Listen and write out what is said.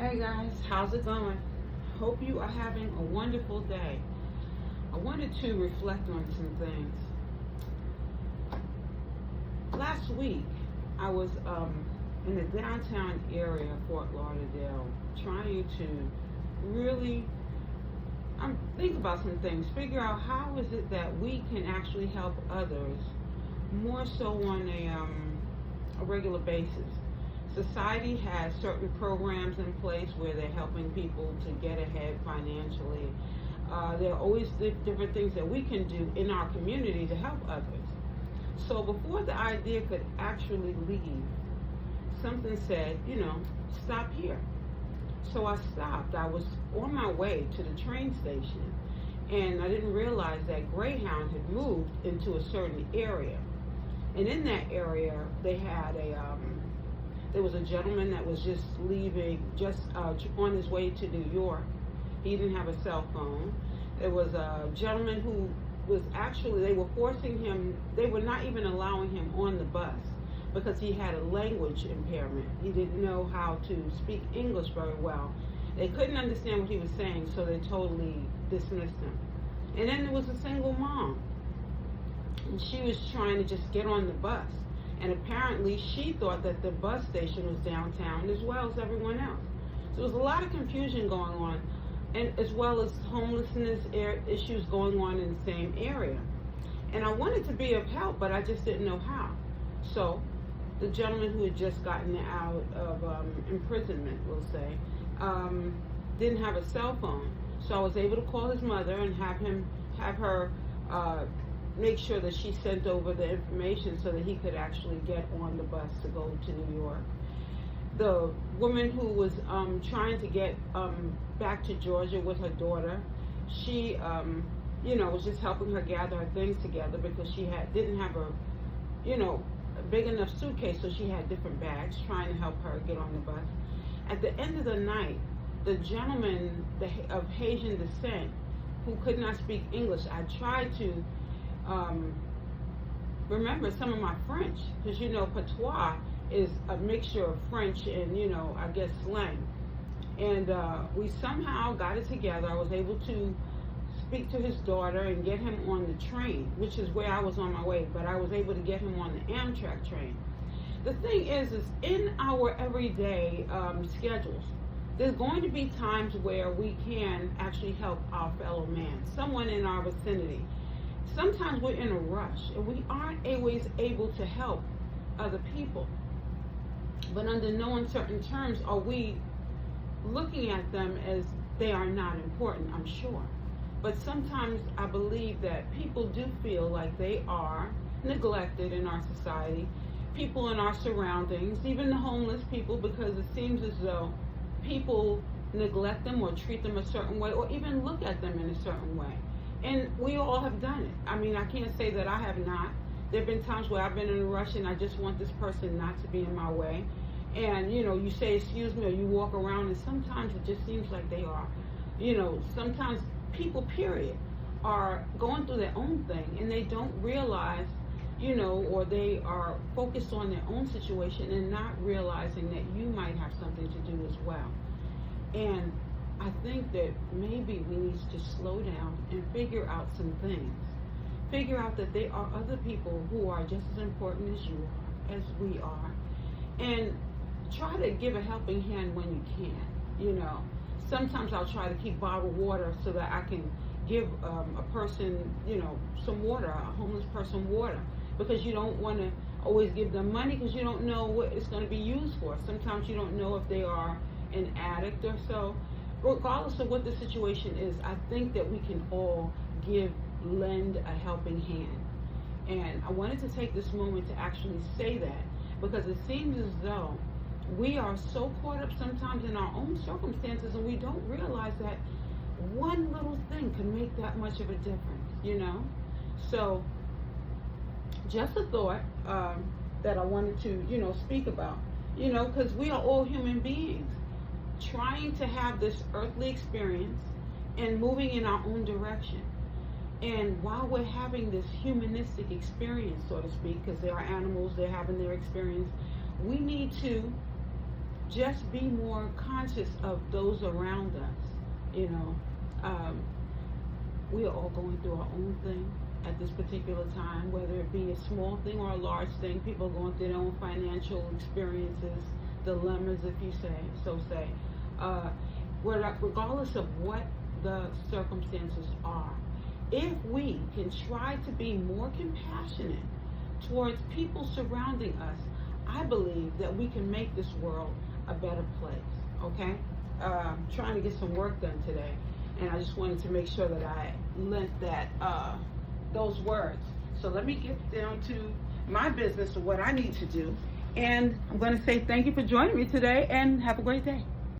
Hey guys, how's it going? Hope you are having a wonderful day. I wanted to reflect on some things. Last week, I was in the downtown area of Fort Lauderdale trying to really think about some things, figure out how is it that we can actually help others more so on a regular basis. Society has certain programs in place where they're helping people to get ahead financially. There are always different things that we can do in our community to help others. So before the idea could actually leave, something said, stop here. So I stopped. I was on my way to the train station, and I didn't realize that Greyhound had moved into a certain area. And in that area, they had there was a gentleman that was just leaving, just on his way to New York. He didn't have a cell phone. There was a gentleman who was actually, they were forcing him, they were not even allowing him on the bus because he had a language impairment. He didn't know how to speak English very well. They couldn't understand what he was saying, so they totally dismissed him. And then there was a single mom, and she was trying to just get on the bus. And apparently she thought that the bus station was downtown as well as everyone else. So there was a lot of confusion going on, and as well as homelessness issues going on in the same area. And I wanted to be of help, but I just didn't know how. So the gentleman who had just gotten out of imprisonment, we'll say, didn't have a cell phone. So I was able to call his mother and have her make sure that she sent over the information so that he could actually get on the bus to go to New York. The woman who was trying to get back to Georgia with her daughter, she was just helping her gather her things together because she didn't have a big enough suitcase, so she had different bags, trying to help her get on the bus. At the end of the night, the gentleman of Haitian descent who could not speak English, I tried to remember some of my French, because patois is a mixture of French and I guess slang. And we somehow got it together. I was able to speak to his daughter and get him on the train, which is where I was on my way, but I was able to get him on the Amtrak train. The thing is in our everyday schedules, there's going to be times where we can actually help our fellow man, someone in our vicinity. Sometimes we're in a rush and we aren't always able to help other people. But under no uncertain terms are we looking at them as they are not important, I'm sure. But sometimes I believe that people do feel like they are neglected in our society, people in our surroundings, even the homeless people, because it seems as though people neglect them or treat them a certain way or even look at them in a certain way. And we all have done it. I mean, I can't say that I have not. There have been times where I've been in a rush and I just want this person not to be in my way. And, you say, excuse me, or you walk around and sometimes it just seems like they are, sometimes people, period, are going through their own thing and they don't realize, or they are focused on their own situation and not realizing that you might have something to do as well. And I think that maybe we need to slow down and figure out some things. Figure out that there are other people who are just as important as you are, as we are. And try to give a helping hand when you can. Sometimes I'll try to keep bottled water so that I can give a person, some water, a homeless person water. Because you don't want to always give them money because you don't know what it's going to be used for. Sometimes you don't know if they are an addict or so. Regardless of what the situation is, I think that we can all lend a helping hand. And I wanted to take this moment to actually say that because it seems as though we are so caught up sometimes in our own circumstances and we don't realize that one little thing can make that much of a difference, So just a thought that I wanted to, speak about, because we are all human beings trying to have this earthly experience and moving in our own direction. And while we're having this humanistic experience, so to speak, because they are animals, they're having their experience, we need to just be more conscious of those around us. You know, we are all going through our own thing at this particular time, whether it be a small thing or a large thing. People are going through their own financial experiences, dilemmas, if you say. Regardless of what the circumstances are, if we can try to be more compassionate towards people surrounding us, I believe that we can make this world a better place. Okay? Trying to get some work done today, and I just wanted to make sure that I lent that those words. So let me get down to my business of what I need to do, and I'm going to say thank you for joining me today, and have a great day.